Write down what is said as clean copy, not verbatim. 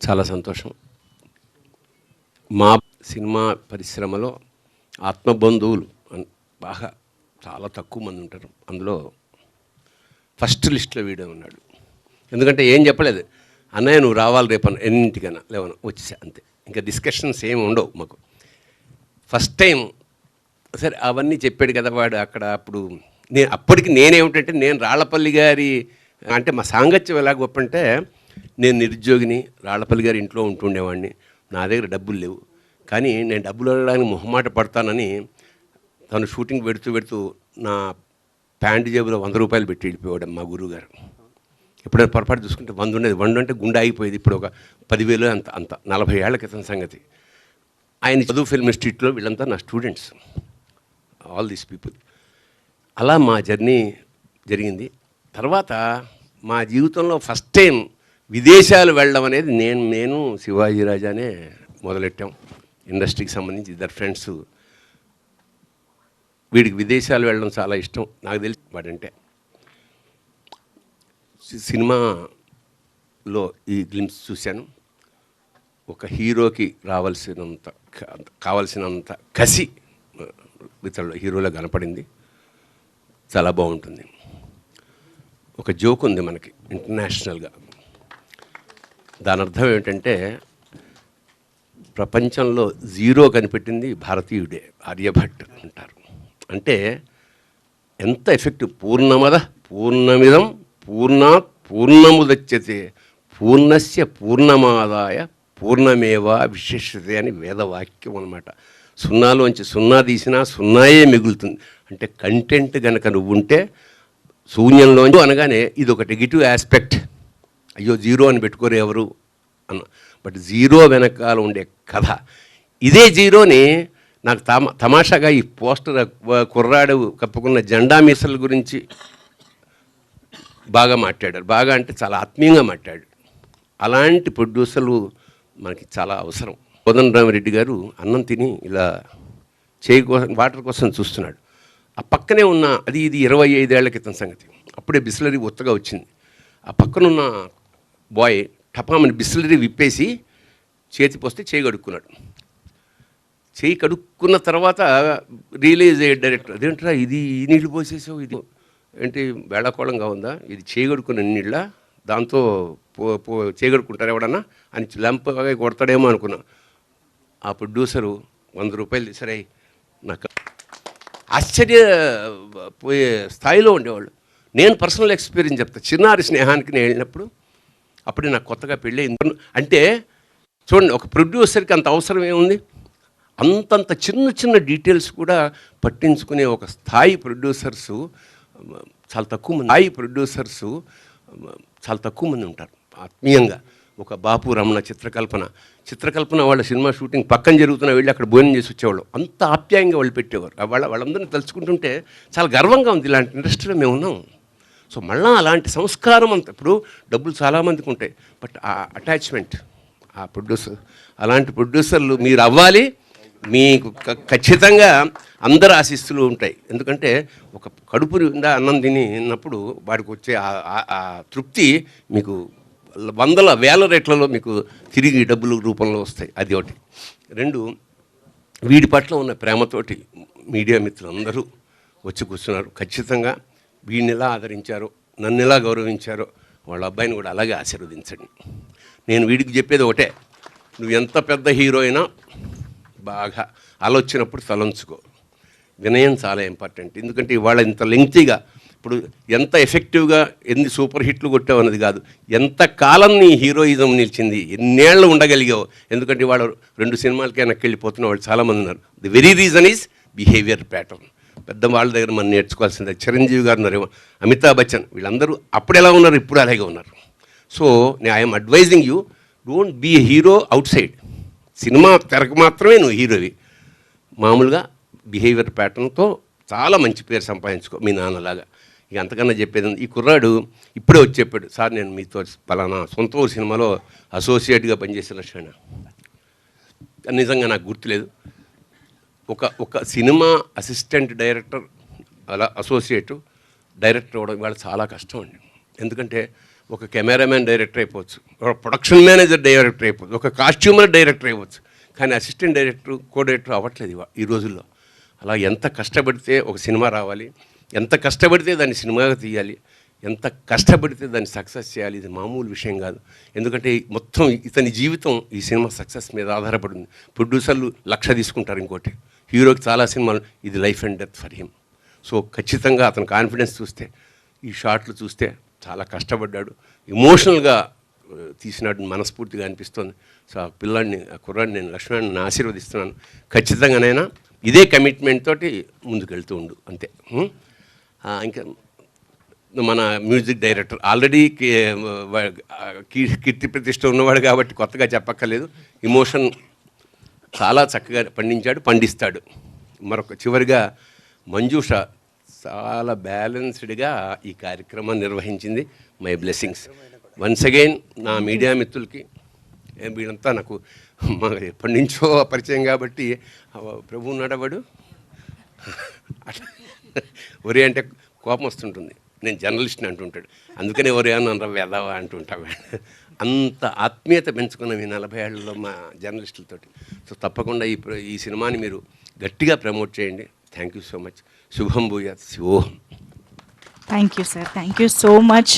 చాలా సంతోషం. మా సినిమా పరిశ్రమలో ఆత్మబంధువులు బాగా చాలా తక్కువ మంది ఉంటారు. అందులో ఫస్ట్ లిస్ట్లో వీడే ఉన్నాడు. ఎందుకంటే ఏం చెప్పలేదు, అన్నయ్య నువ్వు రావాలి రేపు ఎన్నింటికైనా లేవను వచ్చేసా అంతే, ఇంకా డిస్కషన్స్ ఏమి ఉండవు మాకు. ఫస్ట్ టైం సరే అవన్నీ చెప్పాడు కదా వాడు అక్కడ. అప్పుడు అప్పటికి నేనేమిటంటే, నేను రాళ్లపల్లి గారి అంటే మా సాంగత్యం ఎలా గొప్ప అంటే, నేను నిరుద్యోగిని, రాళ్లపల్లి గారి ఇంట్లో ఉంటుండేవాడిని, నా దగ్గర డబ్బులు లేవు, కానీ నేను డబ్బులు అడగడానికి మొహమాట పడతానని తను షూటింగ్ పెడుతూ నా ప్యాంటు జేబులో 100 రూపాయలు పెట్టి వెళ్ళిపోయాడు మా గురువు గారు. ఎప్పుడైనా పొరపాటు చూసుకుంటే 100 ఉండేది, 100 అంటే గుండె ఆగిపోయేది. ఇప్పుడు ఒక 10,000 అంత 40 ఏళ్ల క్రితం సంగతి. ఆయన చదువు ఫిల్మ్ ఇన్స్టిట్యూట్లో వీళ్ళంతా నా స్టూడెంట్స్, ఆల్ దీస్ పీపుల్. అలా మా జర్నీ జరిగింది. తర్వాత మా జీవితంలో ఫస్ట్ టైం విదేశాలు వెళ్ళడం అనేది నేను శివాజీ రాజానే మొదలెట్టాం. ఇండస్ట్రీకి సంబంధించి ఇద్దరు ఫ్రెండ్స్. వీడికి విదేశాలు వెళ్ళడం చాలా ఇష్టం, నాకు తెలిసి వాడంటే. సినిమాలో ఈ గ్లిమ్స్ చూశాను. ఒక హీరోకి కావలసినంత కసి ఇతరులు హీరోలో కనపడింది. చాలా బాగుంటుంది. ఒక జోక్ ఉంది మనకి ఇంటర్నేషనల్గా. దాని అర్థం ఏమిటంటే, ప్రపంచంలో జీరో కనిపెట్టింది భారతీయుడే, ఆర్యభట్ అంటారు. అంటే ఎంత ఎఫెక్టివ్. పూర్ణమద పూర్ణమిదం పూర్ణాత్ పూర్ణముదచ్యతే పూర్ణస్య పూర్ణమాదాయ పూర్ణమేవా విశేషతే అని వేదవాక్యం అన్నమాట. సున్నాలోంచి సున్నా తీసినా సున్నాయే మిగులుతుంది. అంటే కంటెంట్ కనుక నువ్వు ఉంటే శూన్యంలోంచి అనగానే ఇది ఒక నెగిటివ్ ఆస్పెక్ట్. అయ్యో జీరో అని పెట్టుకోరు ఎవరు అన్న. బట్ జీరో వెనకాల ఉండే కథ ఇదే. జీరోని నాకు తమాషాగా ఈ పోస్టర్ కుర్రాడు కప్పుకున్న జెండా మీసల గురించి బాగా మాట్లాడారు. బాగా అంటే చాలా ఆత్మీయంగా మాట్లాడాడు. అలాంటి ప్రొడ్యూసర్లు మనకి చాలా అవసరం. కోదండరామిరెడ్డి గారు అన్నం తిని ఇలా చేయి కోసం వాటర్ కోసం చూస్తున్నాడు. ఆ పక్కనే ఉన్న ఇది 25 ఏళ్ల క్రితం సంగతి. అప్పుడే బిస్లరీ ఉత్తగా వచ్చింది. ఆ పక్కనున్న బాయ్ టపామని బిస్లరీ విప్పేసి చేతి పోస్తే చేయి కడుక్కున్నాడు. చేయి కడుక్కున్న తర్వాత రిలీజ్ అయ్యే డైరెక్టర్, అదేంట్రా ఇది ఈ నీళ్ళు పోసేసావు, ఇది ఏంటి వేళాకోళంగా ఉందా, ఇది చేయి కడుక్కున్న నీళ్ళ, దాంతో చేయి కడుక్కుంటారు ఎవడన్నా అని లంపగా కొడతాడేమో అనుకున్నా. ఆ ప్రొడ్యూసరు 100 రూపాయలు సరే నాకు ఆశ్చర్యపోయే స్థాయిలో ఉండేవాళ్ళు. నేను పర్సనల్ ఎక్స్పీరియన్స్ చెప్తా. చిన్నారి స్నేహానికి నేను వెళ్ళినప్పుడు, అప్పుడే నాకు కొత్తగా పెళ్ళి అయింది. అంటే చూడండి, ఒక ప్రొడ్యూసర్కి అంత అవసరం ఏముంది, అంతంత చిన్న డీటెయిల్స్ కూడా పట్టించుకునే ఒక స్థాయి ప్రొడ్యూసర్సు చాలా తక్కువ మంది ఉంటారు ఆత్మీయంగా. ఒక బాపు రమణ చిత్రకల్పన వాళ్ళ సినిమా షూటింగ్ పక్కన జరుగుతున్న వెళ్ళి అక్కడ భోజనం చేసి వచ్చేవాళ్ళు. అంత ఆప్యాయంగా వాళ్ళు పెట్టేవారు. వాళ్ళందరినీ తలుచుకుంటుంటే చాలా గర్వంగా ఉంది, ఇలాంటి ఇండస్ట్రీలో మేము ఉన్నాం. సో మళ్ళీ అలాంటి సంస్కారం అంత. ఇప్పుడు డబ్బులు చాలామందికి ఉంటాయి, బట్ ఆ అటాచ్మెంట్, ఆ ప్రొడ్యూసర్, అలాంటి ప్రొడ్యూసర్లు మీరు అవ్వాలి. మీకు ఖచ్చితంగా అందరు ఆశీస్సులు ఉంటాయి. ఎందుకంటే ఒక కడుపు నిండా అన్నం తిన్నప్పుడు వాడికి వచ్చే ఆ తృప్తి మీకు వందల వేల రేట్లలో మీకు తిరిగి డబ్బుల రూపంలో వస్తాయి. అది ఒకటి. 2, వీడి పట్ల ఉన్న ప్రేమతోటి మీడియా మిత్రులందరూ వచ్చి కూర్చున్నారు. ఖచ్చితంగా వీడిని ఎలా ఆదరించారో, నన్ను ఎలా గౌరవించారో వాళ్ళ అబ్బాయిని కూడా అలాగే ఆశీర్వదించండి. నేను వీడికి చెప్పేది ఒకటే, నువ్వు ఎంత పెద్ద హీరో అయినా బాగా ఆలోచనప్పుడు తలంచుకో. వినయం చాలా ఇంపార్టెంట్. ఎందుకంటే ఇవాళ ఇంత లెంగ్తీగా, ఇప్పుడు ఎంత ఎఫెక్టివ్గా ఎన్ని సూపర్ హిట్లు కొట్టావు అన్నది కాదు, ఎంత కాలం నీ హీరోయిజం నిలిచింది, ఎన్నేళ్ళు ఉండగలిగావు. ఎందుకంటే ఇవాళ 2 సినిమాలకే వెనక్కి వెళ్ళిపోతున్న వాళ్ళు చాలామంది ఉన్నారు. The very reason is behaviour pattern. పెద్దవాళ్ళ దగ్గర మనం నేర్చుకోవాల్సిందే. చిరంజీవి గారు ఉన్నారు, అమితాబ్ బచ్చన్, వీళ్ళందరూ అప్పుడు ఎలా ఉన్నారు, ఇప్పుడు అలాగే ఉన్నారు. So I'm advising you, don't be a hero outside. Cinema తెరకు మాత్రమే నువ్వు హీరోవి. మామూలుగా బిహేవియర్ ప్యాటర్న్తో చాలా మంచి పేరు సంపాదించుకో, మీ నాన్నలాగా. ఇక అంతకన్నా చెప్పేది. ఈ కుర్రాడు ఇప్పుడే వచ్చి చెప్పాడు, సార్ నేను మీతో పలానా సొంత ఊరు సినిమాలో అసోసియేట్గా పనిచేసిన లక్షణ. నిజంగా నాకు గుర్తులేదు. ఒక సినిమా అసిస్టెంట్ డైరెక్టర్ అలా అసోసియేట్ డైరెక్టర్ అవ్వడం ఇవాళ చాలా కష్టం అండి. ఎందుకంటే ఒక కెమెరామ్యాన్ డైరెక్టర్ అయిపోవచ్చు, ఒక ప్రొడక్షన్ మేనేజర్ డైరెక్టర్ అయిపోవచ్చు, ఒక కాస్ట్యూమర్ డైరెక్టర్ అయిపోవచ్చు. కానీ అసిస్టెంట్ డైరెక్టర్, కో డైరెక్టర్ అవ్వట్లేదు ఈ రోజుల్లో. అలా ఎంత కష్టపడితే ఒక సినిమా రావాలి, ఎంత కష్టపడితే దాన్ని సినిమాగా తీయాలి, ఎంత కష్టపడితే దాన్ని సక్సెస్ చేయాలి, ఇది మామూలు విషయం కాదు. ఎందుకంటే మొత్తం ఇతని జీవితం ఈ సినిమా సక్సెస్ మీద ఆధారపడింది. ప్రొడ్యూసర్లు 1,00,000 తీసుకుంటారు, ఇంకోటి హీరోకి చాలా సినిమాలు, ఇది life and death for him. So ఖచ్చితంగా అతని కాన్ఫిడెన్స్ చూస్తే, ఈ షాట్లు చూస్తే చాలా కష్టపడ్డాడు, ఎమోషనల్గా తీసినాడు మనస్ఫూర్తిగా అనిపిస్తుంది. సో ఆ పిల్లాడిని, ఆ కుర్రాడిని, నేను లక్ష్మణ్ని ఆశీర్వదిస్తున్నాను. ఖచ్చితంగానైనా ఇదే కమిట్మెంట్ తోటి ముందుకెళ్తూ ఉండు, అంతే. ఇంకా మన మ్యూజిక్ డైరెక్టర్ ఆల్రెడీ కీర్తి ప్రతిష్ట ఉన్నవాడు కాబట్టి కొత్తగా చెప్పక్కర్లేదు. ఎమోషన్ చాలా చక్కగా పండిస్తాడు. మరొక చివరిగా మంజూష చాలా బ్యాలెన్స్డ్గా ఈ కార్యక్రమాన్ని నిర్వహించింది. My blessings once again. నా మీడియా మిత్రులకి, వీళ్ళంతా నాకు ఎప్పటి నుంచో పరిచయం కాబట్టి, ప్రభు ఉన్నాడవాడు అట్లా ఒరే అంటే కోపం వస్తుంటుంది, నేను జర్నలిస్ట్ని అంటుంటాడు, అందుకనే ఒరే అని వెదవా అంటుంటాడు. అంత ఆత్మీయత పెంచుకున్నాం ఈ 40 ఏళ్లలో మా జర్నలిస్టులతోటి. సో తప్పకుండా ఈ సినిమాని మీరు గట్టిగా ప్రమోట్ చేయండి. Thank you so much. శుభం భూయాత్. శివోహం. Thank you sir, thank you so much.